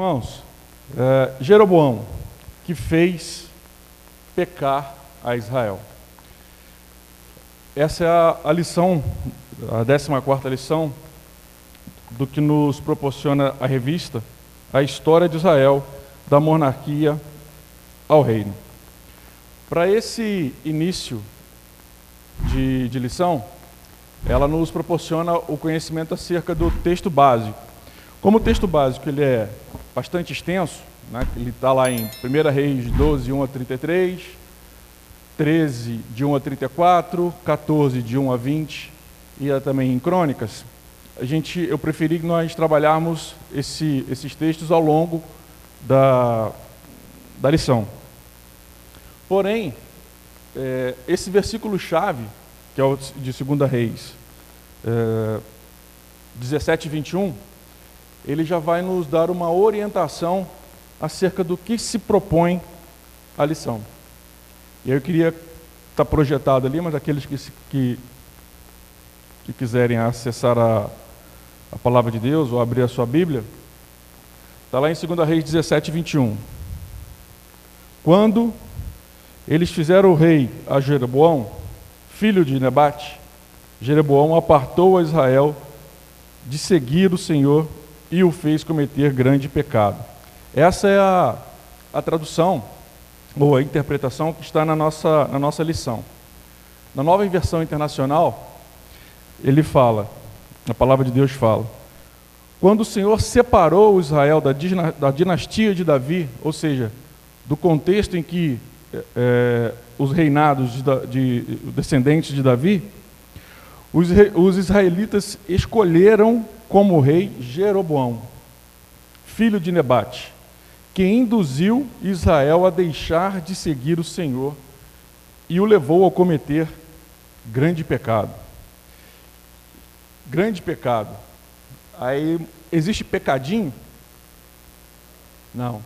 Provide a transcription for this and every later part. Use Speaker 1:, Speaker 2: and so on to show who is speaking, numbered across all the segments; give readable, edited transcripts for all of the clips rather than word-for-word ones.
Speaker 1: Irmãos, Jeroboão, que fez pecar a Israel. Essa é a lição, a 14ª lição, do que nos proporciona a revista, a história de Israel, da monarquia ao reino. Para esse início de lição, ela nos proporciona o conhecimento acerca do texto básico. Como o texto básico ele é bastante extenso, né? Ele está lá em 1 Reis 12, 1 a 33, 13, de 1 a 34, 14, de 1 a 20, e também em Crônicas, eu preferi que nós trabalharmos esses textos ao longo da lição. Porém, esse versículo-chave, que é o de 2 Reis 17 e 21, ele já vai nos dar uma orientação acerca do que se propõe a lição. E eu queria estar projetado ali, mas aqueles que quiserem acessar a palavra de Deus ou abrir a sua Bíblia, está lá em 2 Reis 17 e 21. Quando eles fizeram o rei a Jeroboão, filho de Nebate, Jeroboão apartou a Israel de seguir o Senhor e o fez cometer grande pecado. Essa é a tradução, ou a interpretação que está na nossa lição. Na Nova Versão Internacional, ele fala, a palavra de Deus fala, quando o Senhor separou Israel da dinastia de Davi, ou seja, do contexto em que os reinados de descendentes de Davi, os israelitas escolheram como rei Jeroboão, filho de Nebate, que induziu Israel a deixar de seguir o Senhor e o levou a cometer grande pecado. Grande pecado. Aí, existe pecadinho? Não.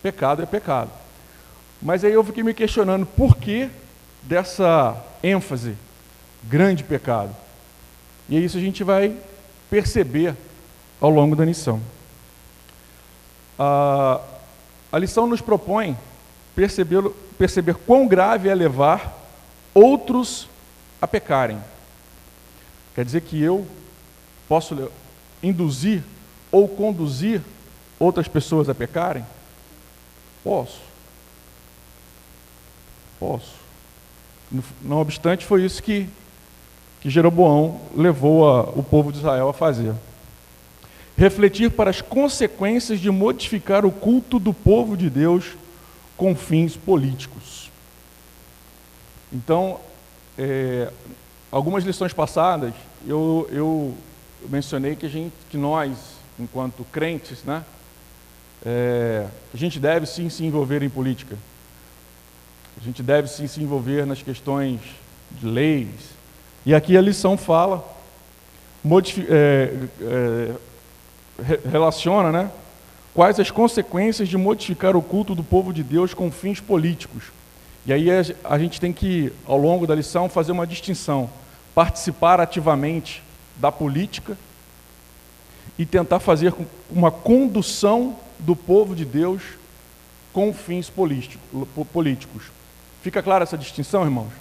Speaker 1: Pecado é pecado. Mas aí eu fiquei me questionando por que dessa ênfase, grande pecado. E é isso que a gente vai perceber ao longo da lição. A lição nos propõe perceber quão grave é levar outros a pecarem. Quer dizer que eu posso induzir ou conduzir outras pessoas a pecarem? Posso. Não obstante, foi isso que Jeroboão levou o povo de Israel a fazer. Refletir para as consequências de modificar o culto do povo de Deus com fins políticos. Então, algumas lições passadas, eu mencionei que nós, enquanto crentes, né, a gente deve sim se envolver em política. A gente deve sim se envolver nas questões de leis. E aqui a lição fala, relaciona, né, quais as consequências de modificar o culto do povo de Deus com fins políticos. E aí a gente tem que, ao longo da lição, fazer uma distinção. Participar ativamente da política e tentar fazer uma condução do povo de Deus com fins políticos. Fica clara essa distinção, irmãos?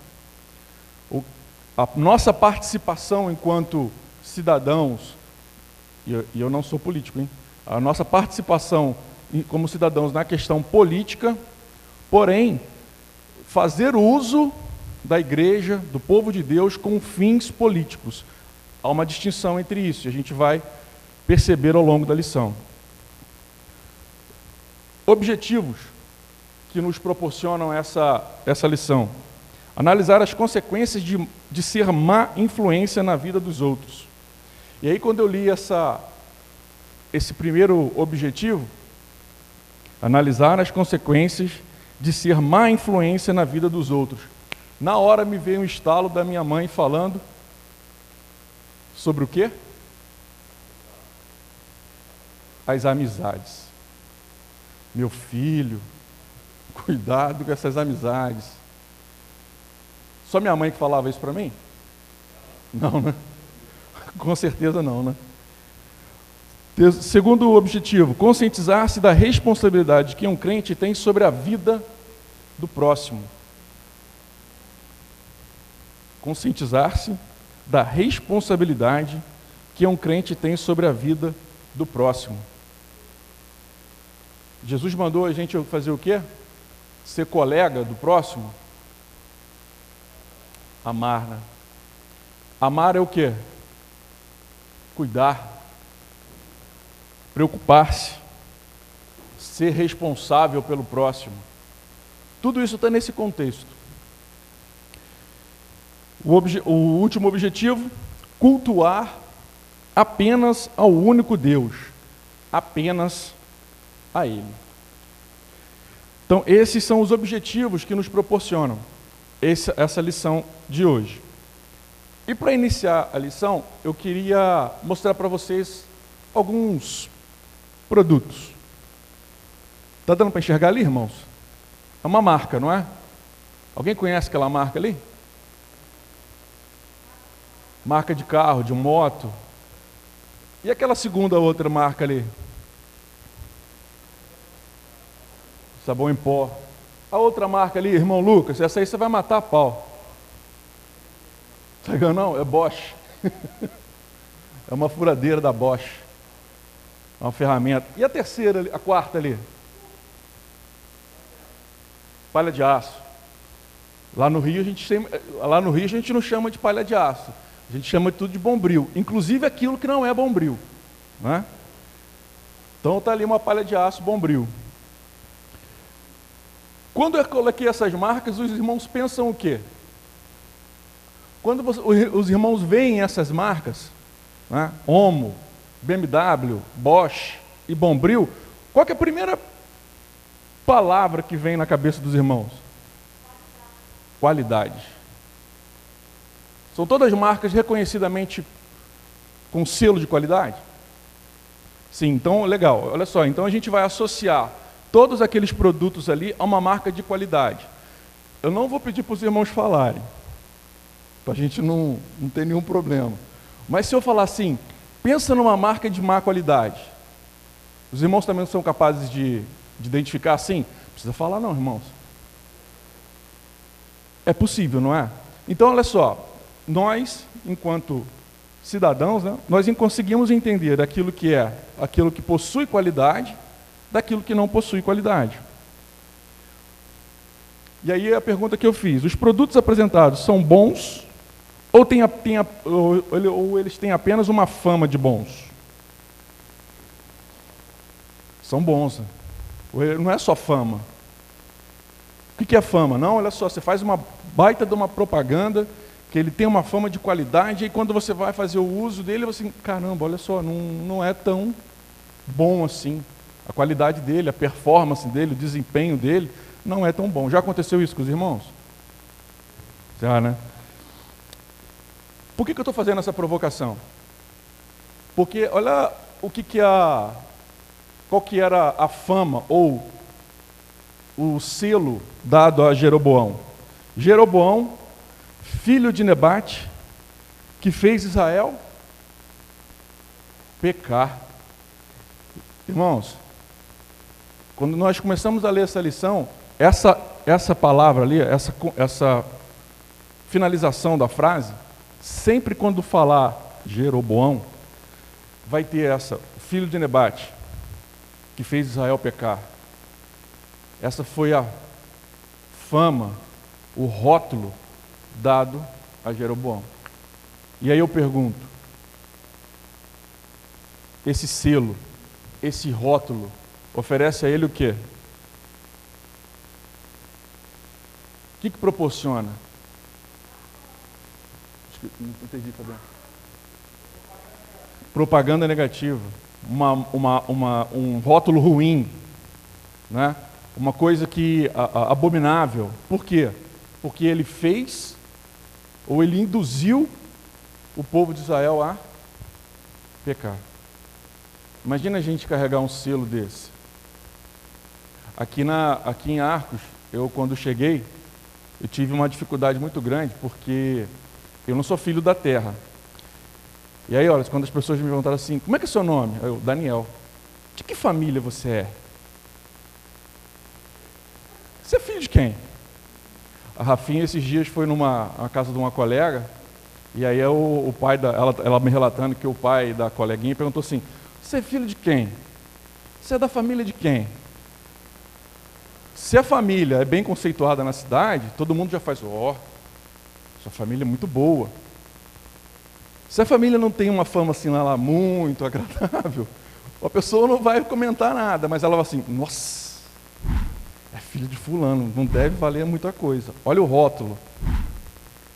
Speaker 1: A nossa participação enquanto cidadãos, e eu não sou político, hein? A nossa participação como cidadãos na questão política, porém, fazer uso da igreja, do povo de Deus, com fins políticos. Há uma distinção entre isso, e a gente vai perceber ao longo da lição. Objetivos que nos proporcionam essa lição. Analisar as consequências de ser má influência na vida dos outros. E aí, quando eu li esse primeiro objetivo, analisar as consequências de ser má influência na vida dos outros. Na hora me veio um estalo da minha mãe falando sobre o quê? As amizades. Meu filho, cuidado com essas amizades. Só minha mãe que falava isso para mim? Não, né? Com certeza não, né? Segundo objetivo, conscientizar-se da responsabilidade que um crente tem sobre a vida do próximo. Conscientizar-se da responsabilidade que um crente tem sobre a vida do próximo. Jesus mandou a gente fazer o quê? Ser colega do próximo? Amar, né? Amar é o quê? Cuidar, preocupar-se, ser responsável pelo próximo. Tudo isso está nesse contexto. O último objetivo, cultuar apenas ao único Deus, apenas a Ele. Então, esses são os objetivos que nos proporcionam essa lição de hoje. E para iniciar a lição, eu queria mostrar para vocês alguns produtos. Está dando para enxergar ali, irmãos? É uma marca, não é? Alguém conhece aquela marca ali? Marca de carro, de moto. E aquela outra marca ali? Sabão em pó. A outra marca ali, irmão Lucas, essa aí você vai matar a pau. Sabe não? É Bosch. É uma furadeira da Bosch. É uma ferramenta. E a terceira, a quarta ali? Palha de aço. Lá no Rio a gente não chama de palha de aço. A gente chama de tudo de bombril. Inclusive aquilo que não é bombril. Né? Então está ali uma palha de aço bombril. Quando eu coloquei essas marcas, os irmãos pensam o quê? Quando os irmãos veem essas marcas, né, Omo, BMW, Bosch e Bombril, qual que é a primeira palavra que vem na cabeça dos irmãos? Qualidade. São todas marcas reconhecidamente com selo de qualidade? Sim, então legal, olha só, então a gente vai associar todos aqueles produtos ali a uma marca de qualidade. Eu não vou pedir para os irmãos falarem, para a gente não ter nenhum problema. Mas se eu falar assim, pensa numa marca de má qualidade, os irmãos também são capazes de identificar assim? Não precisa falar não, irmãos. É possível, não é? Então, olha só, nós, enquanto cidadãos, né, nós conseguimos entender aquilo que possui qualidade, daquilo que não possui qualidade. E aí a pergunta que eu fiz, os produtos apresentados são bons ou eles têm apenas uma fama de bons? São bons. Não é só fama. O que é fama? Não, olha só, você faz uma baita de uma propaganda, que ele tem uma fama de qualidade, e quando você vai fazer o uso dele, você, caramba, olha só, não é tão bom assim. A qualidade dele, a performance dele, o desempenho dele, não é tão bom. Já aconteceu isso com os irmãos? Já, né? Por que eu estou fazendo essa provocação? Porque olha qual que era a fama ou o selo dado a Jeroboão. Jeroboão, filho de Nebate, que fez Israel pecar. Irmãos, quando nós começamos a ler essa lição, essa palavra ali, essa finalização da frase, sempre quando falar Jeroboão, vai ter filho de Nebate, que fez Israel pecar. Essa foi a fama, o rótulo dado a Jeroboão. E aí eu pergunto, esse selo, esse rótulo, oferece a ele o quê? O que proporciona? Não entendi, Fabiano. Propaganda negativa, um rótulo ruim, né? Uma coisa que abominável. Por quê? Porque ele fez, ou ele induziu o povo de Israel a pecar. Imagina a gente carregar um selo desse. Aqui em Arcos, quando cheguei, eu tive uma dificuldade muito grande, porque eu não sou filho da terra. E aí, olha, quando as pessoas me perguntaram assim, como é que é o seu nome? Eu, Daniel. De que família você é? Você é filho de quem? A Rafinha, esses dias, foi numa casa de uma colega, e aí o pai ela me relatando que o pai da coleguinha perguntou assim, você é filho de quem? Você é da família de quem? Se a família é bem conceituada na cidade, todo mundo já faz, sua família é muito boa. Se a família não tem uma fama assim lá muito agradável, a pessoa não vai comentar nada, mas ela vai assim, nossa, é filho de fulano, não deve valer muita coisa. Olha o rótulo,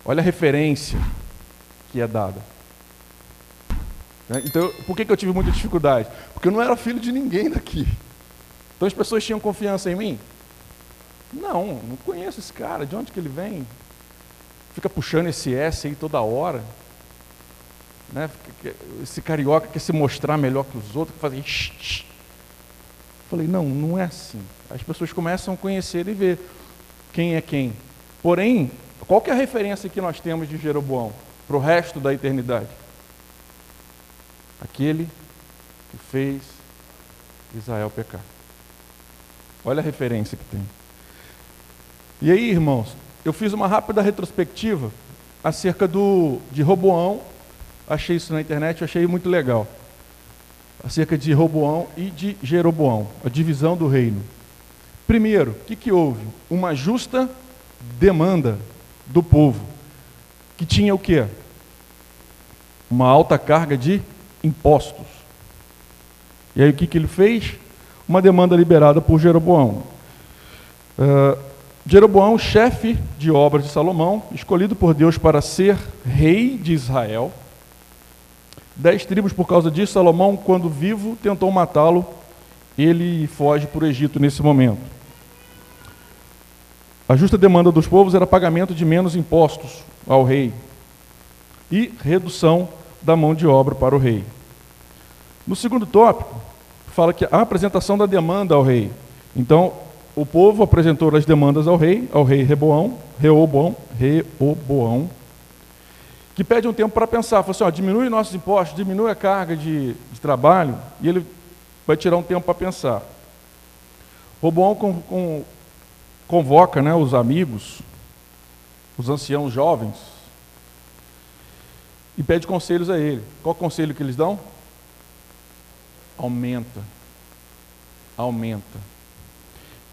Speaker 1: olha a referência que é dada. Então, por que eu tive muita dificuldade? Porque eu não era filho de ninguém daqui. Então as pessoas tinham confiança em mim? Não conheço esse cara, de onde que ele vem? Fica puxando esse S aí toda hora. Né? Esse carioca quer se mostrar melhor que os outros, fazer shh. Falei, não é assim. As pessoas começam a conhecer e ver quem é quem. Porém, qual que é a referência que nós temos de Jeroboão para o resto da eternidade? Aquele que fez Israel pecar. Olha a referência que tem. E aí, irmãos, eu fiz uma rápida retrospectiva acerca de Roboão. Achei isso na internet, achei muito legal. Acerca de Roboão e de Jeroboão, a divisão do reino. Primeiro, o que houve? Uma justa demanda do povo, que tinha o quê? Uma alta carga de impostos. E aí o que ele fez? Uma demanda liberada por Jeroboão. Jeroboão, chefe de obras de Salomão, escolhido por Deus para ser rei de Israel. 10 tribos por causa disso. Salomão, quando vivo, tentou matá-lo. Ele foge para o Egito nesse momento. A justa demanda dos povos era pagamento de menos impostos ao rei e redução da mão de obra para o rei. No segundo tópico, fala que a apresentação da demanda ao rei. Então, o povo apresentou as demandas ao rei Rehoboão, que pede um tempo para pensar. Fala assim, diminui nossos impostos, diminui a carga de trabalho, e ele vai tirar um tempo para pensar. Roboão convoca, né, os amigos, os anciãos jovens, e pede conselhos a ele. Qual conselho que eles dão? Aumenta.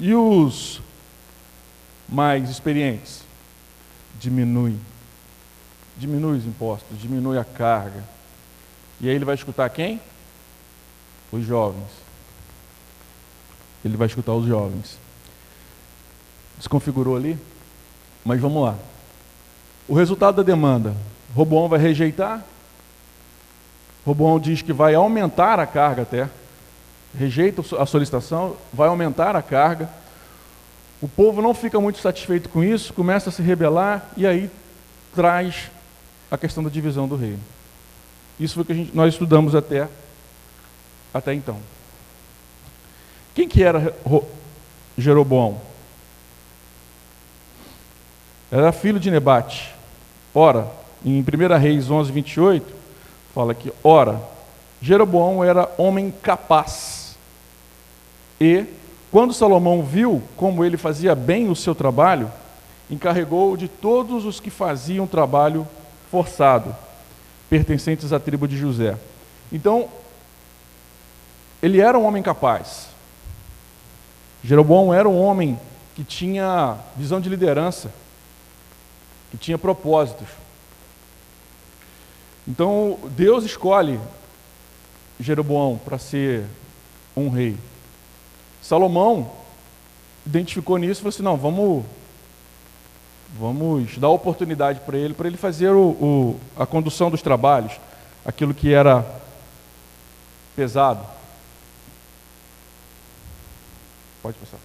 Speaker 1: E os mais experientes? Diminui os impostos, diminui a carga. E aí ele vai escutar quem? Os jovens. Ele vai escutar os jovens. Desconfigurou ali? Mas vamos lá. O resultado da demanda. Roboão vai rejeitar. Roboão diz que vai aumentar a carga até. Rejeita a solicitação, vai aumentar a carga. O povo não fica muito satisfeito com isso, começa a se rebelar e aí traz a questão da divisão do reino. Isso foi o que nós estudamos até então. Quem que era Jeroboão? Era filho de Nebate. Ora, em 1 Reis 11, 28, fala que, ora, Jeroboão era homem capaz. E, quando Salomão viu como ele fazia bem o seu trabalho, encarregou de todos os que faziam trabalho forçado, pertencentes à tribo de José. Então, ele era um homem capaz. Jeroboão era um homem que tinha visão de liderança, que tinha propósitos. Então, Deus escolhe Jeroboão para ser um rei. Salomão identificou nisso e falou assim, não, vamos dar oportunidade para ele fazer a condução dos trabalhos, aquilo que era pesado. Pode passar.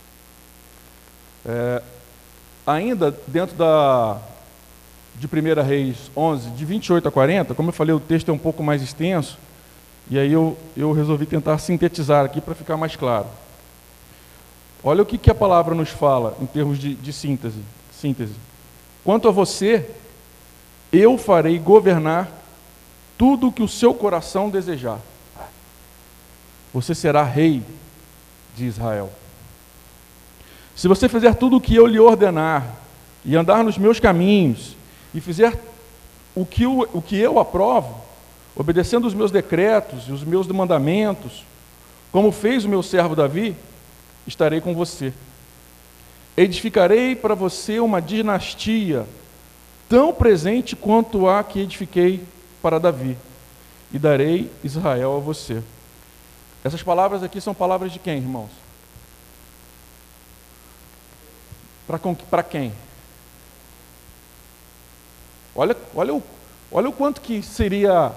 Speaker 1: Ainda dentro de 1 Reis 11, de 28 a 40, como eu falei, o texto é um pouco mais extenso, e aí eu resolvi tentar sintetizar aqui para ficar mais claro. Olha o que a palavra nos fala em termos de síntese. Quanto a você, eu farei governar tudo o que o seu coração desejar. Você será rei de Israel. Se você fizer tudo o que eu lhe ordenar, e andar nos meus caminhos, e fizer o que eu aprovo, obedecendo os meus decretos e os meus mandamentos, como fez o meu servo Davi, estarei com você. Edificarei para você uma dinastia tão presente quanto a que edifiquei para Davi, e darei Israel a você. Essas palavras aqui são palavras de quem, irmãos? Para quem? Olha o quanto que seria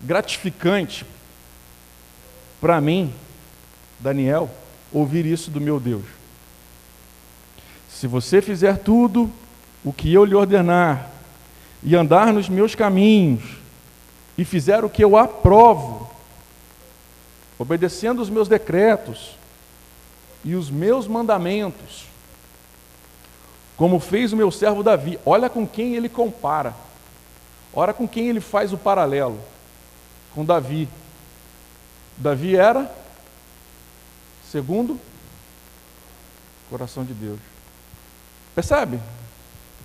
Speaker 1: gratificante para mim, Daniel, ouvir isso do meu Deus. Se você fizer tudo o que eu lhe ordenar, e andar nos meus caminhos, e fizer o que eu aprovo, obedecendo os meus decretos e os meus mandamentos, como fez o meu servo Davi. Olha com quem ele compara. Olha com quem ele faz o paralelo. Com Davi. Davi era segundo o coração de Deus. Percebe?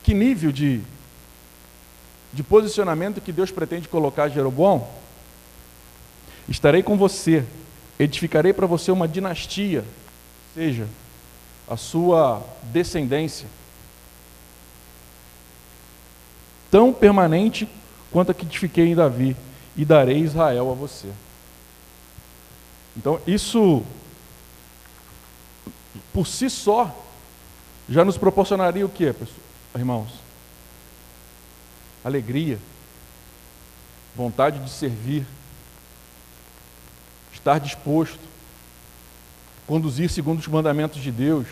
Speaker 1: Que nível de posicionamento que Deus pretende colocar Jeroboão? Estarei com você, edificarei para você uma dinastia, ou seja, a sua descendência, tão permanente quanto a que edifiquei em Davi, e darei Israel a você. Então, isso, por si só, já nos proporcionaria o quê, irmãos? Alegria, vontade de servir, estar disposto, conduzir segundo os mandamentos de Deus,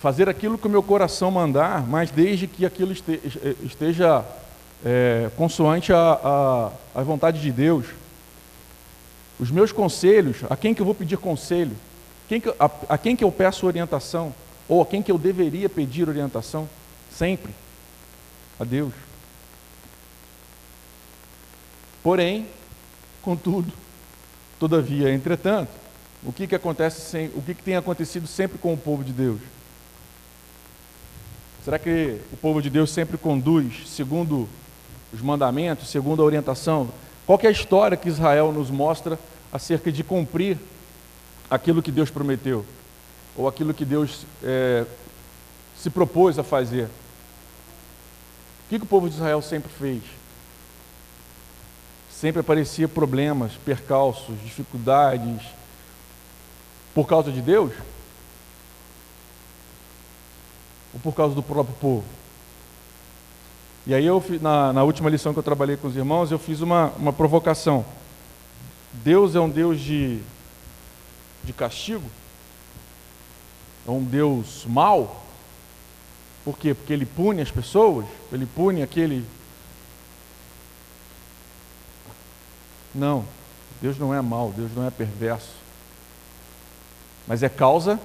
Speaker 1: fazer aquilo que o meu coração mandar, mas desde que aquilo esteja consoante a vontade de Deus. Os meus conselhos, a quem que eu vou pedir conselho? A quem que eu peço orientação? Ou a quem que eu deveria pedir orientação? Sempre a Deus. Porém, contudo, todavia, entretanto, o que tem acontecido sempre com o povo de Deus? Será que o povo de Deus sempre conduz segundo os mandamentos, segundo a orientação? Qual que é a história que Israel nos mostra acerca de cumprir aquilo que Deus prometeu? Ou aquilo que Deus se propôs a fazer? O que o povo de Israel sempre fez? Sempre aparecia problemas, percalços, dificuldades, por causa de Deus? Ou por causa do próprio povo? E aí na última lição que eu trabalhei com os irmãos, eu fiz uma provocação. Deus é um Deus de castigo? É um Deus mau? Por quê? Porque ele pune as pessoas? Ele pune aquele... Não, Deus não é mau, Deus não é perverso. Mas é causa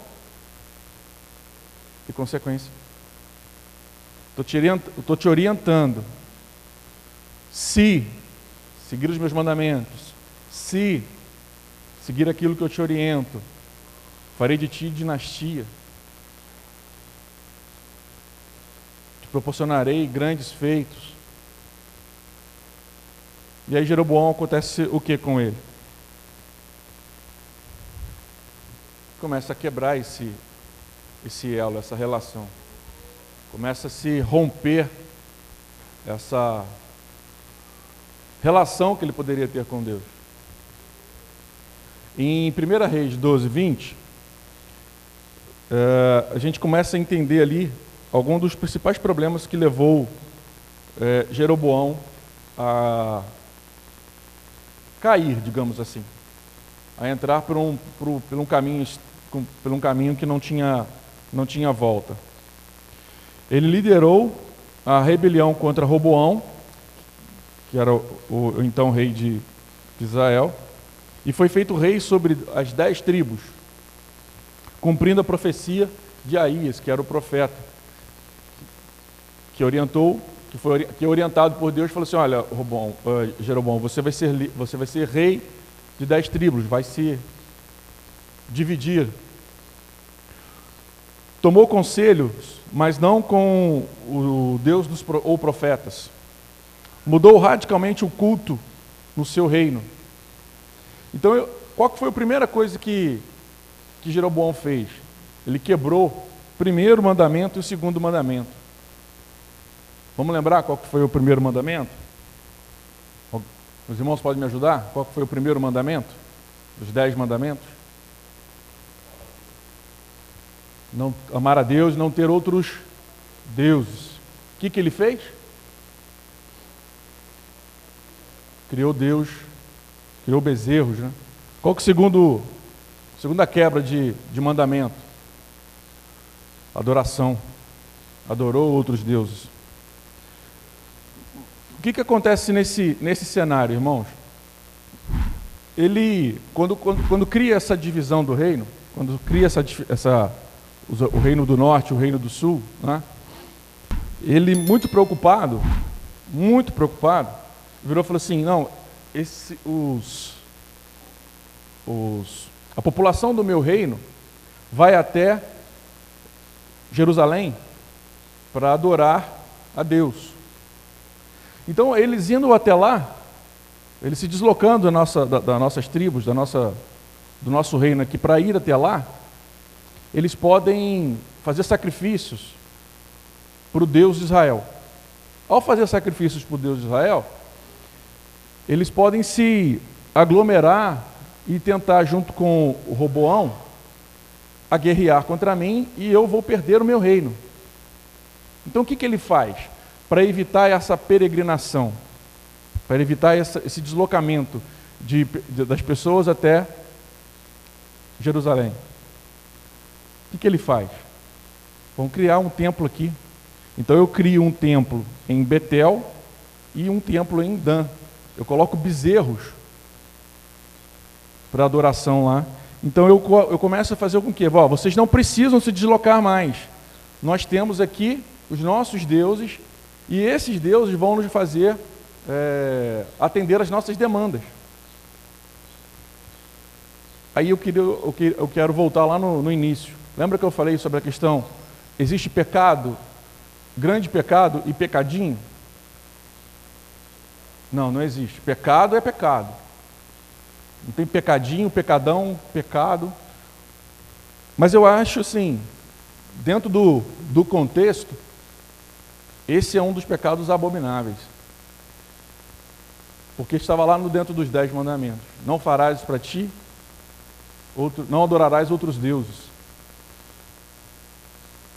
Speaker 1: e consequência. Estou te orientando. Se seguir os meus mandamentos, se seguir aquilo que eu te oriento, farei de ti dinastia. Te proporcionarei grandes feitos. E aí Jeroboão, acontece o que com ele? Começa a quebrar esse elo, essa relação. Começa a se romper essa relação que ele poderia ter com Deus. Em 1 Reis 12, 20, a gente começa a entender ali alguns dos principais problemas que levou Jeroboão a cair, digamos assim, a entrar por um caminho que não tinha volta. Ele liderou a rebelião contra Roboão, que era o então rei de Israel, e foi feito rei sobre as 10 tribos, cumprindo a profecia de Aías, que era o profeta, que orientou que é orientado por Deus, falou assim: olha, Jeroboão, você vai ser rei de 10 tribos, vai se dividir. Tomou conselhos, mas não com o Deus ou profetas. Mudou radicalmente o culto no seu reino. Então, qual que foi a primeira coisa que Jeroboão fez? Ele quebrou o primeiro mandamento e o segundo mandamento. Vamos lembrar qual que foi o primeiro mandamento? Os irmãos podem me ajudar? Qual que foi o primeiro mandamento? Dos 10 mandamentos? Não amar a Deus e não ter outros deuses. O que ele fez? Criou bezerros, né? Qual que é a segunda quebra de mandamento? Adoração. Adorou outros deuses. O que acontece nesse cenário, irmãos? Ele, quando cria essa divisão do reino, quando cria o reino do norte, o reino do sul, né? Ele, muito preocupado, virou e falou assim: não, a população do meu reino vai até Jerusalém para adorar a Deus. Então, eles indo até lá, eles se deslocando das nossas tribos, do nosso reino aqui, para ir até lá, eles podem fazer sacrifícios para o Deus de Israel. Ao fazer sacrifícios para o Deus de Israel, eles podem se aglomerar e tentar, junto com o Roboão, aguerrear contra mim, e eu vou perder o meu reino. Então, o que ele faz para evitar essa peregrinação, para evitar esse deslocamento das pessoas até Jerusalém? O que ele faz? Vamos criar um templo aqui. Então eu crio um templo em Betel e um templo em Dan. Eu coloco bezerros para adoração lá. Então eu começo a fazer com que, vocês não precisam se deslocar mais. Nós temos aqui os nossos deuses, e esses deuses vão nos fazer atender às nossas demandas. Aí eu quero voltar lá no início. Lembra que eu falei sobre a questão, existe pecado, grande pecado e pecadinho? Não existe. Pecado é pecado. Não tem pecadinho, pecadão, pecado. Mas eu acho assim, dentro do contexto, esse é um dos pecados abomináveis. Porque estava lá dentro dos 10 mandamentos. Não farás para ti, não adorarás outros deuses.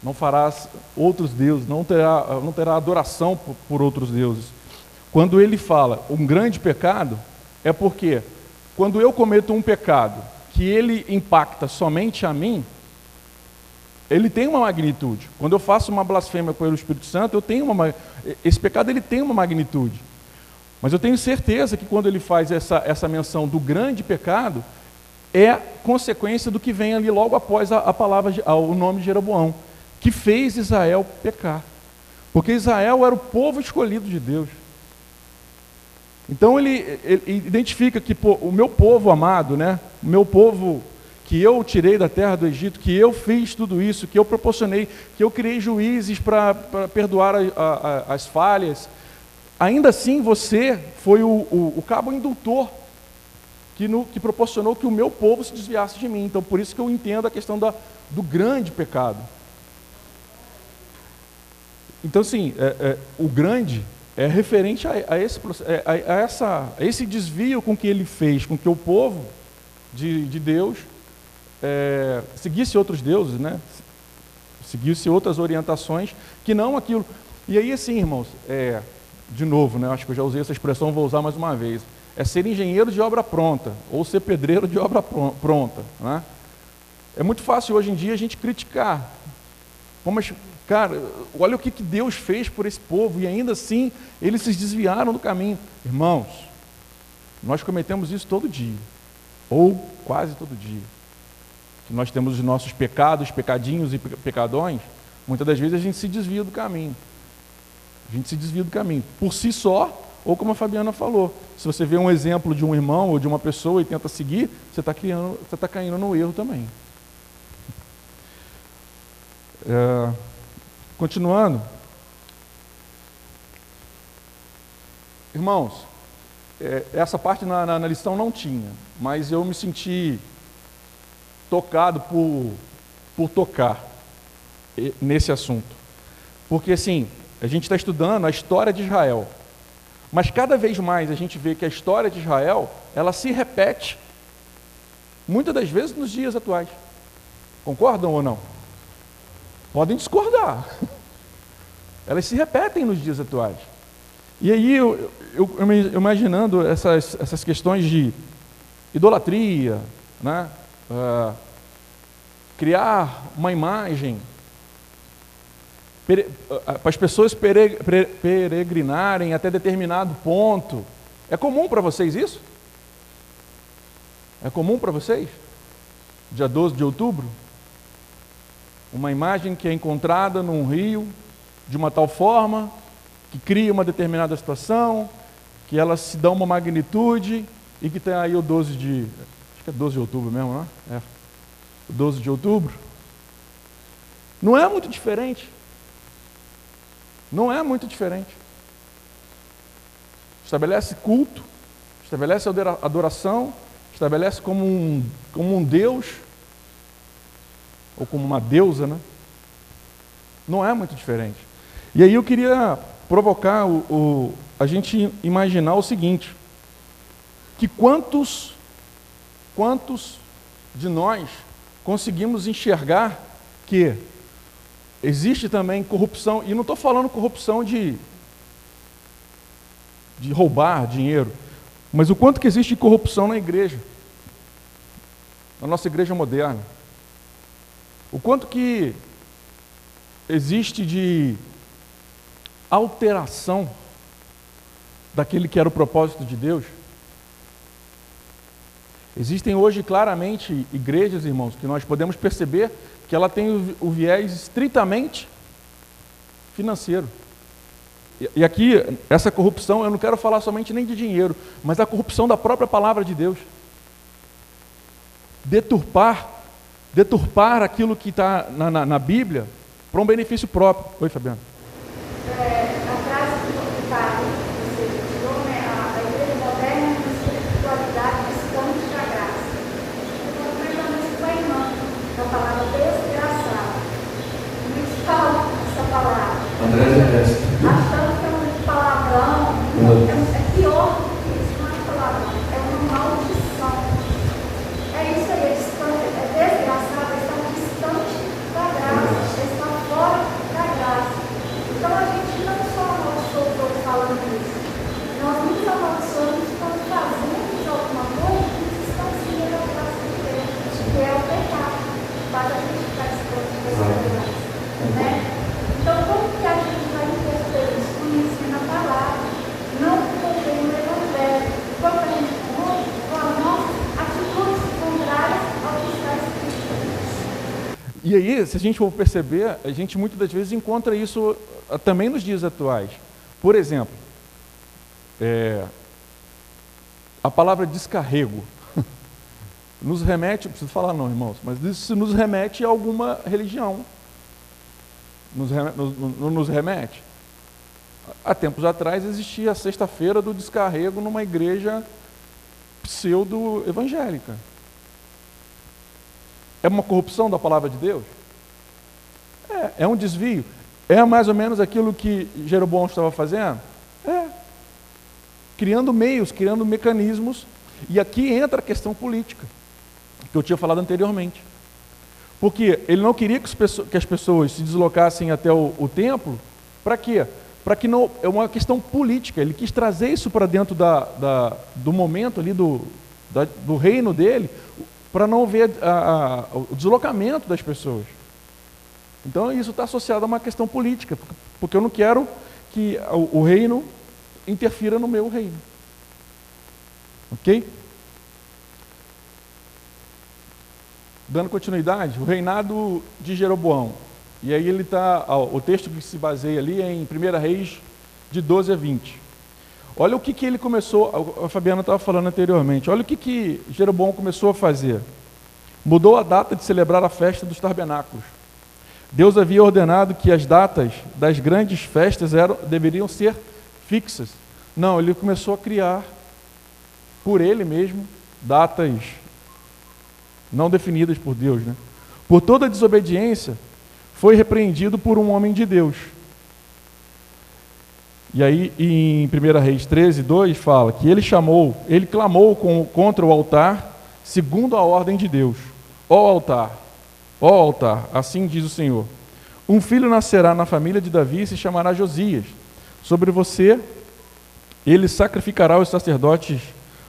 Speaker 1: Não farás outros deuses, não terá adoração por outros deuses. Quando ele fala um grande pecado, é porque quando eu cometo um pecado que ele impacta somente a mim, ele tem uma magnitude. Quando eu faço uma blasfêmia pelo Espírito Santo, esse pecado ele tem uma magnitude. Mas eu tenho certeza que quando ele faz essa menção do grande pecado, é consequência do que vem ali logo após o nome de Jeroboão, que fez Israel pecar. Porque Israel era o povo escolhido de Deus. Então ele identifica que o meu povo amado, né? O meu povo que eu tirei da terra do Egito, que eu fiz tudo isso, que eu proporcionei, que eu criei juízes para perdoar as falhas, ainda assim você foi o cabo indutor que proporcionou que o meu povo se desviasse de mim. Então por isso que eu entendo a questão do grande pecado. Então assim, o grande é referente a esse desvio com que ele fez, com que o povo de Deus seguisse outros deuses, né? Seguisse outras orientações que não aquilo. E aí assim, irmãos, de novo, né? Acho que eu já usei essa expressão, vou usar mais uma vez. É ser engenheiro de obra pronta, ou ser pedreiro de obra pronta, né? É muito fácil hoje em dia a gente criticar. Mas, cara, olha o que Deus fez por esse povo, e ainda assim eles se desviaram do caminho. Irmãos, nós cometemos isso todo dia, ou quase todo dia. Que nós temos os nossos pecados, pecadinhos e pecadões, muitas das vezes a gente se desvia do caminho. A gente se desvia do caminho. Por si só, ou como a Fabiana falou, se você vê um exemplo de um irmão ou de uma pessoa e tenta seguir, você está caindo no erro também. Continuando. Irmãos, essa parte na lição não tinha, mas eu me senti tocado por tocar nesse assunto. Porque assim, a gente está estudando a história de Israel, mas cada vez mais a gente vê que a história de Israel, ela se repete, muitas das vezes nos dias atuais. Concordam ou não? Podem discordar. Elas se repetem nos dias atuais. E aí, eu imaginando essas questões de idolatria, né? Criar uma imagem, para as pessoas peregrinarem até determinado ponto. É comum para vocês isso? É comum para vocês? Dia 12 de outubro? Uma imagem que é encontrada num rio, de uma tal forma, que cria uma determinada situação, que ela se dá uma magnitude, e que tem aí o 12 de... Acho que é 12 de outubro mesmo, não é? O 12 de outubro. Não é muito diferente. Não é muito diferente. Estabelece culto, estabelece adoração, estabelece como um Deus, ou como uma deusa, né? Não é muito diferente. E aí eu queria provocar a gente imaginar o seguinte, que quantos de nós conseguimos enxergar que existe também corrupção, e não estou falando corrupção de roubar dinheiro, mas o quanto que existe corrupção na igreja, na nossa igreja moderna. O quanto que existe de alteração daquele que era o propósito de Deus. Existem hoje claramente igrejas, irmãos, que nós podemos perceber que ela tem o viés estritamente financeiro. E aqui, essa corrupção, eu não quero falar somente nem de dinheiro, mas a corrupção da própria palavra de Deus. Deturpar aquilo que está na Bíblia para um benefício próprio. Oi, Fabiana.
Speaker 2: A frase do Padre que você tirou, né? A igreja moderna é uma espiritualidade distante da graça. Eu estou aprendendo isso com a irmã, da palavra desgraçada. Como é que fala essa palavra? Achando que é um palavrão, é pior do que isso, não é palavrão, é uma maldição. É isso aí, é desgraçado, está distante da graça, está fora da graça. Então a gente não só amaldiçoa o outro falando isso, nós nos amaldiçoamos quando fazemos alguma coisa que nos distancia da graça de Deus, que é o pecado, faz a gente ficar distante dessa graça. Né? Então como que a gente vai interpretar isso? Conhecendo a palavra, não envolvendo o evangelho, como a gente muda com as nossas atitudes contrárias ao que está escrito.
Speaker 1: E aí, se a gente for perceber, a gente muitas das vezes encontra isso também nos dias atuais. Por exemplo, a palavra descarrego nos remete, não preciso falar não, irmãos, mas isso nos remete a alguma religião. Nos remete. Há tempos atrás existia a sexta-feira do descarrego numa igreja pseudo-evangélica. É uma corrupção da palavra de Deus? É um desvio. É mais ou menos aquilo que Jeroboão estava fazendo? Criando meios, criando mecanismos. E aqui entra a questão política, que eu tinha falado anteriormente. Porque ele não queria que as pessoas se deslocassem até o templo. Para quê? Para que não... É uma questão política. Ele quis trazer isso para dentro do momento ali do reino dele, para não ver o deslocamento das pessoas. Então isso está associado a uma questão política, porque eu não quero que o reino interfira no meu reino. Ok? Dando continuidade, o reinado de Jeroboão. E aí ele está, o texto que se baseia ali é em 1 Reis de 12 a 20. Olha o que ele começou, a Fabiana estava falando anteriormente, olha o que Jeroboão começou a fazer. Mudou a data de celebrar a festa dos tabernáculos. Deus havia ordenado que as datas das grandes festas deveriam ser fixas. Não, ele começou a criar, por ele mesmo, datas não definidas por Deus, né? Por toda desobediência, foi repreendido por um homem de Deus. E aí, em 1 Reis 13:2, fala que ele clamou contra o altar, segundo a ordem de Deus. Ó altar, assim diz o Senhor, um filho nascerá na família de Davi e se chamará Josias. Sobre você, ele sacrificará os sacerdotes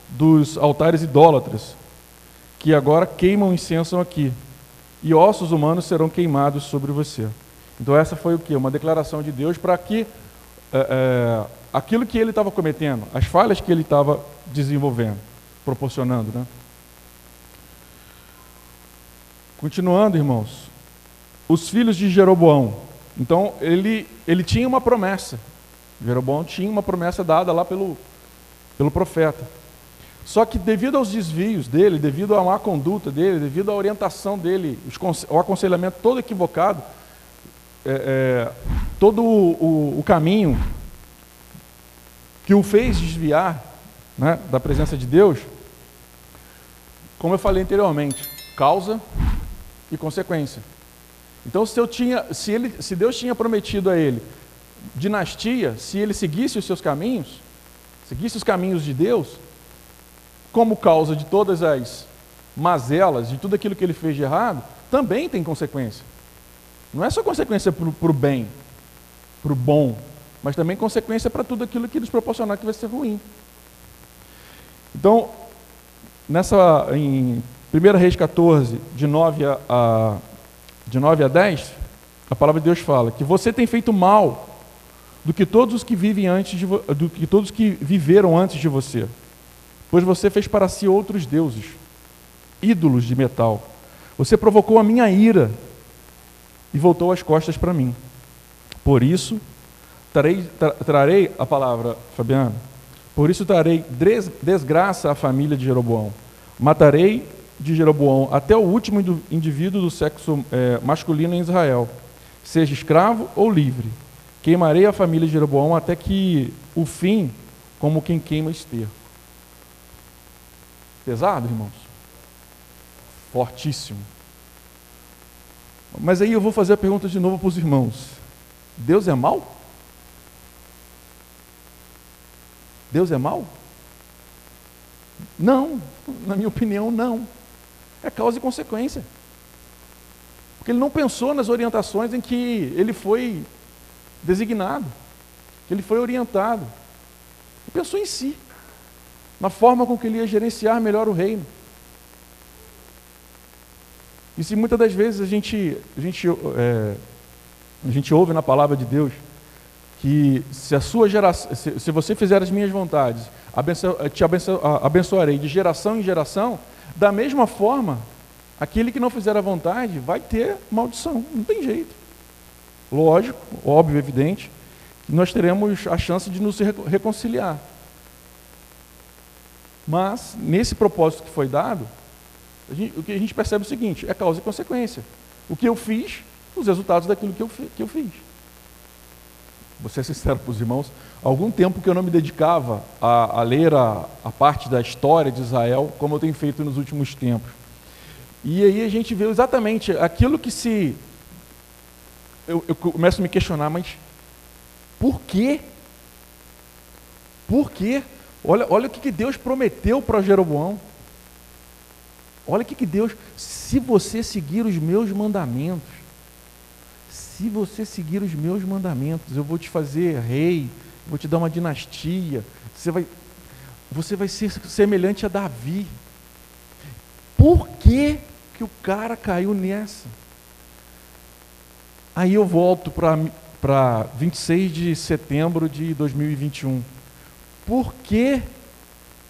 Speaker 1: dos altares idólatras, que agora queimam incenso aqui, e ossos humanos serão queimados sobre você. Então essa foi o quê? Uma declaração de Deus para que aquilo que ele estava cometendo, as falhas que ele estava desenvolvendo, proporcionando, né? Continuando, irmãos, os filhos de Jeroboão. Então ele tinha uma promessa. Jeroboão tinha uma promessa dada lá pelo profeta. Só que devido aos desvios dele, devido à má conduta dele, devido à orientação dele, o aconselhamento todo equivocado, todo o caminho que o fez desviar, né, da presença de Deus, como eu falei anteriormente, causa e consequência. Então, se Deus tinha prometido a ele dinastia, se ele seguisse os seus caminhos, seguisse os caminhos de Deus, como causa de todas as mazelas, de tudo aquilo que ele fez de errado, também tem consequência. Não é só consequência para o bem, para o bom, mas também consequência para tudo aquilo que eles proporcionar que vai ser ruim. Então, em 1 Reis 14, de 9 a 10, a palavra de Deus fala que você tem feito mal do que todos os que viveram antes de você, pois você fez para si outros deuses, ídolos de metal. Você provocou a minha ira e voltou as costas para mim. Por isso, trarei a palavra, Fabiana, por isso trarei desgraça à família de Jeroboão. Matarei de Jeroboão até o último indivíduo do sexo masculino em Israel, seja escravo ou livre. Queimarei a família de Jeroboão até que o fim, como quem queima esterco. Pesado, irmãos? Fortíssimo. Mas aí eu vou fazer a pergunta de novo para os irmãos. Deus é mau? Deus é mau? Não, na minha opinião, não. É causa e consequência. Porque ele não pensou nas orientações em que ele foi designado, que ele foi orientado. Ele pensou em si, na forma com que ele ia gerenciar melhor o reino. E se muitas das vezes a gente ouve na palavra de Deus que se a sua geração, se você fizer as minhas vontades, abençoarei de geração em geração, da mesma forma, aquele que não fizer a vontade vai ter maldição, não tem jeito. Lógico, óbvio, evidente, que nós teremos a chance de nos reconciliar. Mas, nesse propósito que foi dado, o que a gente percebe é o seguinte, é causa e consequência. O que eu fiz, os resultados daquilo que eu fiz. Vou ser sincero para os irmãos, há algum tempo que eu não me dedicava a ler a parte da história de Israel, como eu tenho feito nos últimos tempos. E aí a gente vê exatamente aquilo que eu começo a me questionar, mas por quê? Por quê? Olha o que Deus prometeu para Jeroboão. Olha o que Deus... Se você seguir os meus mandamentos, se você seguir os meus mandamentos, eu vou te fazer rei, vou te dar uma dinastia, você vai ser semelhante a Davi. Por que o cara caiu nessa? Aí eu volto para 26 de setembro de 2021. Por que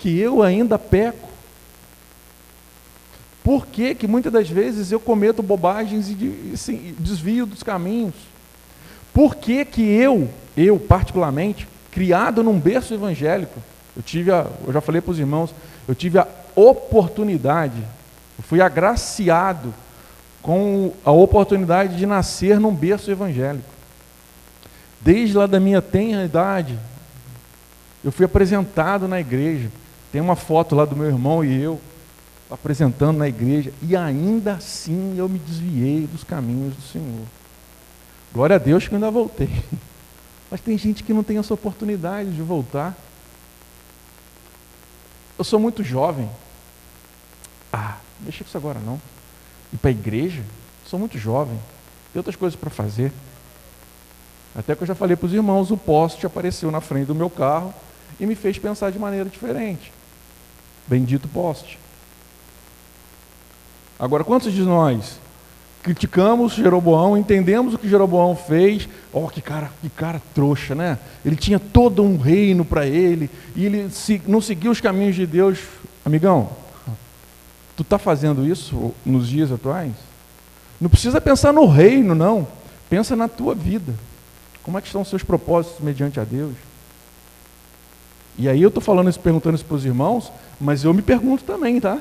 Speaker 1: eu ainda peco? Por que muitas das vezes eu cometo bobagens e desvio dos caminhos? Por que eu particularmente, criado num berço evangélico. Eu já falei para os irmãos, eu tive a oportunidade, eu fui agraciado com a oportunidade de nascer num berço evangélico. Desde lá da minha tenra idade, eu fui apresentado na igreja. Tem uma foto lá do meu irmão e eu apresentando na igreja, e ainda assim eu me desviei dos caminhos do Senhor. Glória a Deus que eu ainda voltei. Mas tem gente que não tem essa oportunidade de voltar. Eu sou muito jovem. Deixa com isso agora não. Ir para a igreja? Sou muito jovem. Tem outras coisas para fazer. Até que eu já falei para os irmãos, o poste apareceu na frente do meu carro e me fez pensar de maneira diferente. Bendito poste. Agora, quantos de nós criticamos Jeroboão, entendemos o que Jeroboão fez? Que cara trouxa, né? Ele tinha todo um reino para ele, e ele não seguiu os caminhos de Deus. Amigão, tu está fazendo isso nos dias atuais? Não precisa pensar no reino, não. Pensa na tua vida. Como é que estão os seus propósitos mediante a Deus? E aí eu estou falando isso, perguntando isso para os irmãos, mas eu me pergunto também, tá?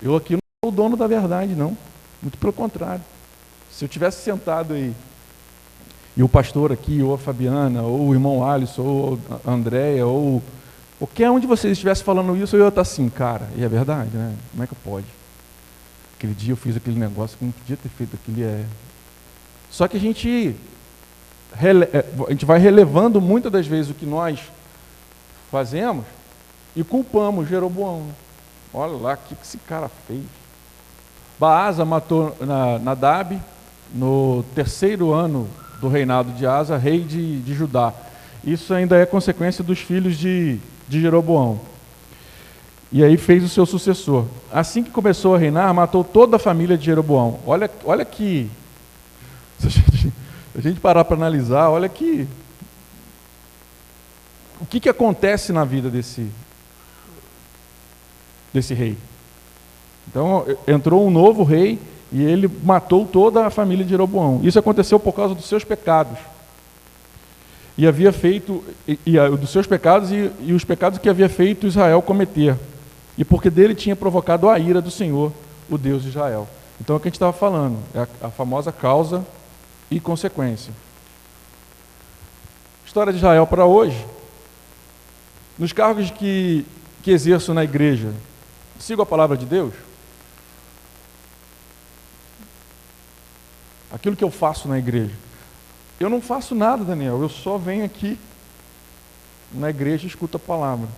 Speaker 1: Eu aqui não sou o dono da verdade, não. Muito pelo contrário. Se eu tivesse sentado aí, e o pastor aqui, ou a Fabiana, ou o irmão Alisson, ou a Andréia, ou qualquer um de vocês estivesse falando isso, eu ia estar assim, cara, e é verdade, né? Como é que pode? Aquele dia eu fiz aquele negócio que não podia ter feito aquele. Só que a gente vai relevando muitas das vezes o que nós fazemos e culpamos Jeroboão. Olha lá, o que esse cara fez? Baasa matou Nadab no 3º ano do reinado de Asa, rei de Judá. Isso ainda é consequência dos filhos de Jeroboão. E aí fez o seu sucessor. Assim que começou a reinar, matou toda a família de Jeroboão. Olha que... Se a gente parar para analisar, olha que... O que acontece na vida desse rei? Então, entrou um novo rei e ele matou toda a família de Jeroboão. Isso aconteceu por causa dos seus pecados. E havia feito, dos seus pecados e os pecados que havia feito Israel cometer. E porque dele tinha provocado a ira do Senhor, o Deus de Israel. Então, é o que a gente estava falando, é a famosa causa e consequência. História de Israel para hoje. Nos cargos que exerço na igreja, sigo a palavra de Deus? Aquilo que eu faço na igreja. Eu não faço nada, Daniel, eu só venho aqui na igreja e escuto a palavra.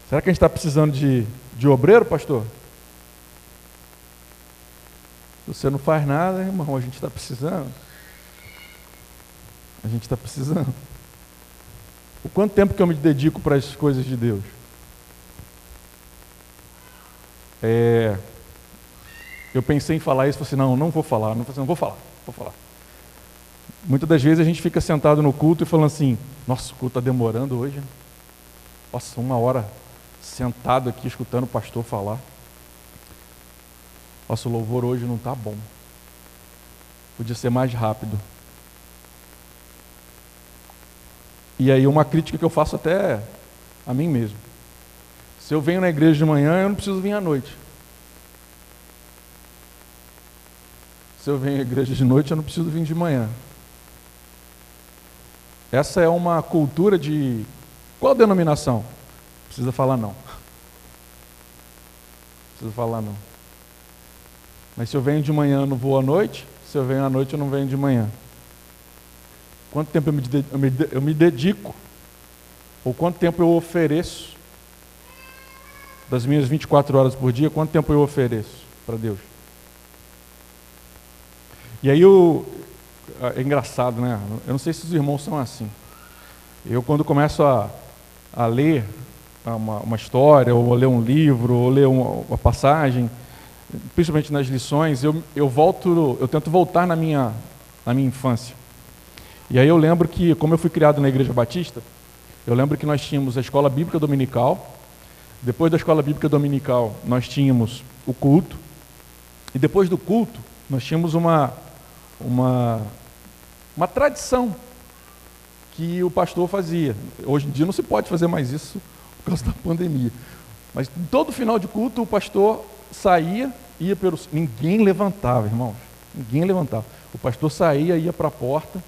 Speaker 1: Será que a gente está precisando de obreiro, pastor? Você não faz nada, irmão, a gente está precisando. A gente está precisando. O quanto tempo que eu me dedico para as coisas de Deus? Eu pensei em falar isso, falei assim, não vou falar, vou falar. Muitas das vezes a gente fica sentado no culto e falando assim, nossa, o culto está demorando hoje. Nossa, 1 hora sentado aqui escutando o pastor falar. Nossa, o louvor hoje não está bom. Podia ser mais rápido. E aí uma crítica que eu faço até a mim mesmo. Se eu venho na igreja de manhã, eu não preciso vir à noite. Se eu venho à igreja de noite, eu não preciso vir de manhã. Essa é uma cultura de... Qual denominação? Não precisa falar não. Precisa falar não. Mas se eu venho de manhã, eu não vou à noite. Se eu venho à noite, eu não venho de manhã. Quanto tempo eu me dedico? Ou quanto tempo eu ofereço? Das minhas 24 horas por dia, quanto tempo eu ofereço para Deus? E aí é engraçado, né? Eu não sei se os irmãos são assim. Eu, quando começo a ler uma história, ou ler um livro, ou ler uma passagem, principalmente nas lições, eu tento voltar na minha infância. E aí eu lembro que, como eu fui criado na Igreja Batista, eu lembro que nós tínhamos a escola bíblica dominical. Depois da escola bíblica dominical, nós tínhamos o culto. E depois do culto, nós tínhamos uma tradição que o pastor fazia. Hoje em dia não se pode fazer mais isso por causa da pandemia. Mas todo final de culto o pastor saía, ia pelo... Ninguém levantava, irmãos. Ninguém levantava. O pastor saía, ia para a porta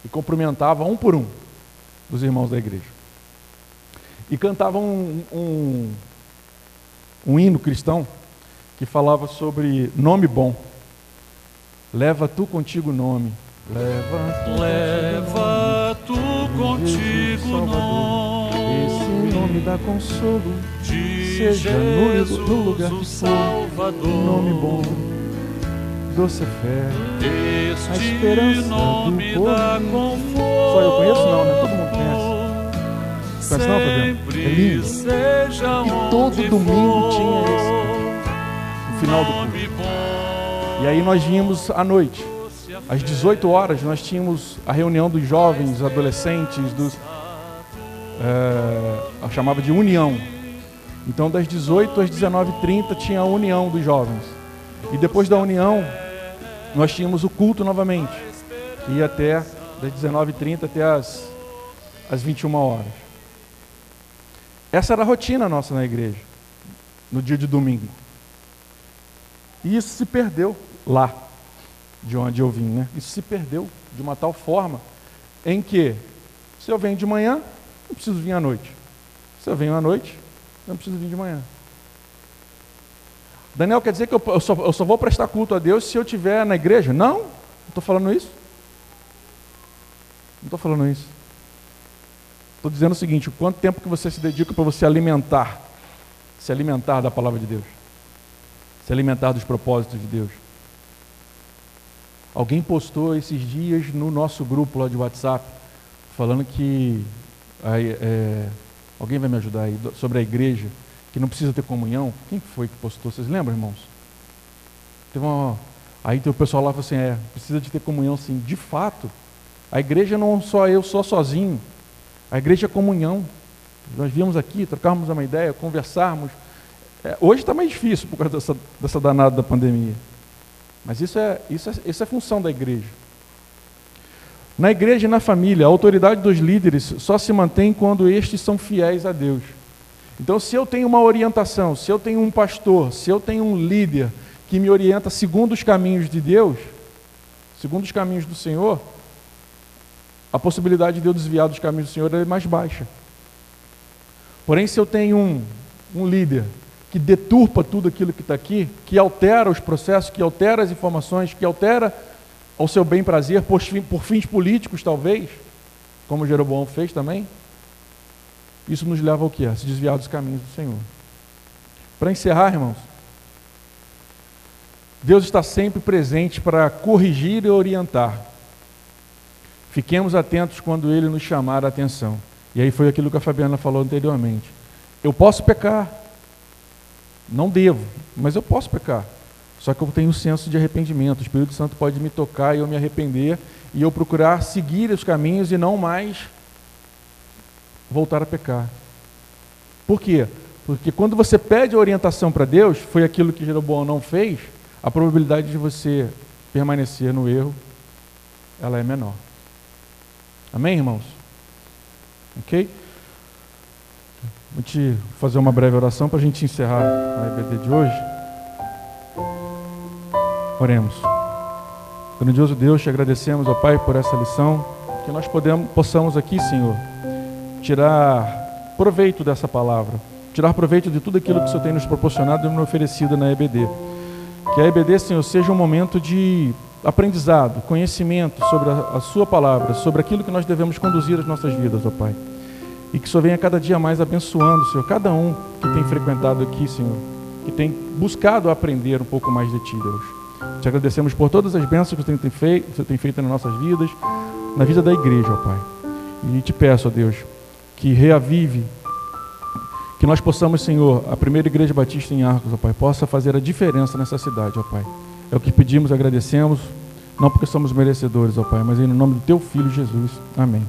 Speaker 1: e cumprimentava um por um dos irmãos da igreja. E cantava um hino cristão que falava sobre nome bom. Leva tu contigo o nome.
Speaker 3: Leva tu contigo o nome.
Speaker 1: Esse nome dá consolo.
Speaker 3: De
Speaker 1: Seja
Speaker 3: Jesus,
Speaker 1: no lugar
Speaker 3: o
Speaker 1: que for.
Speaker 3: Salvador.
Speaker 1: Nome bom, doce fé. A
Speaker 3: Este
Speaker 1: esperança
Speaker 3: nome
Speaker 1: do
Speaker 3: dá
Speaker 1: povo.
Speaker 3: conforto.
Speaker 1: Só eu conheço não, né? Todo mundo conhece. Conhece não, Fabiano? É lindo.
Speaker 3: Seja
Speaker 1: E todo domingo tinha esse, no final do culto. E aí nós vínhamos à noite. Às 18 horas nós tínhamos a reunião dos jovens, adolescentes, eu chamava de união. Então das 18 às 19h30 tinha a união dos jovens. E depois da união nós tínhamos o culto novamente, que ia até das 19h30 até as 21 horas. Essa era a rotina nossa na igreja, no dia de domingo. E isso se perdeu lá, de onde eu vim, né? Isso se perdeu de uma tal forma em que, se eu venho de manhã, não preciso vir à noite. Se eu venho à noite, não preciso vir de manhã. Daniel, quer dizer que eu só vou prestar culto a Deus se eu estiver na igreja? Não, não estou falando isso. Não estou falando isso. Estou dizendo o seguinte: quanto tempo que você se dedica para você se alimentar da palavra de Deus, se alimentar dos propósitos de Deus. Alguém postou esses dias no nosso grupo lá de WhatsApp, falando que alguém vai me ajudar aí, sobre a igreja, que não precisa ter comunhão. Quem foi que postou? Vocês lembram, irmãos? Aí tem o pessoal lá que falou assim, precisa de ter comunhão sim. De fato, a igreja não só eu só sozinho. A igreja é comunhão. Nós viemos aqui, trocarmos uma ideia, conversarmos. Hoje está mais difícil por causa dessa danada da pandemia. Mas isso é função da igreja. Na igreja e na família, a autoridade dos líderes só se mantém quando estes são fiéis a Deus. Então, se eu tenho uma orientação, se eu tenho um pastor, se eu tenho um líder que me orienta segundo os caminhos de Deus, segundo os caminhos do Senhor, a possibilidade de eu desviar dos caminhos do Senhor é mais baixa. Porém, se eu tenho um líder que deturpa tudo aquilo que está aqui, que altera os processos, que altera as informações, que altera ao seu bem prazer, por fins políticos talvez, como Jeroboão fez também, isso nos leva ao quê? A se desviar dos caminhos do Senhor. Para encerrar, irmãos, Deus está sempre presente para corrigir e orientar. Fiquemos atentos quando Ele nos chamar a atenção. E aí foi aquilo que a Fabiana falou anteriormente. Eu posso pecar, não devo, mas eu posso pecar. Só que eu tenho um senso de arrependimento. O Espírito Santo pode me tocar e eu me arrepender e eu procurar seguir os caminhos e não mais voltar a pecar. Por quê? Porque quando você pede a orientação para Deus, foi aquilo que Jeroboão não fez, a probabilidade de você permanecer no erro, ela é menor. Amém, irmãos? Ok? Vou te fazer uma breve oração para a gente encerrar a EBD de hoje. Oremos. Grandioso Deus, te agradecemos, ó Pai, por essa lição, que nós possamos aqui, Senhor, tirar proveito dessa palavra, tirar proveito de tudo aquilo que o Senhor tem nos proporcionado e nos oferecido na EBD. Que a EBD, Senhor, seja um momento de aprendizado, conhecimento sobre a Sua palavra, sobre aquilo que nós devemos conduzir as nossas vidas, ó Pai. E que o Senhor venha cada dia mais abençoando, Senhor, cada um que tem frequentado aqui, Senhor, que tem buscado aprender um pouco mais de Ti, Deus. Te agradecemos por todas as bênçãos que o Senhor tem feito nas nossas vidas, na vida da igreja, ó Pai. E te peço, ó Deus, que reavive, que nós possamos, Senhor, a primeira igreja batista em Arcos, ó Pai, possa fazer a diferença nessa cidade, ó Pai. É o que pedimos, agradecemos, não porque somos merecedores, ó Pai, mas em nome do Teu Filho Jesus. Amém.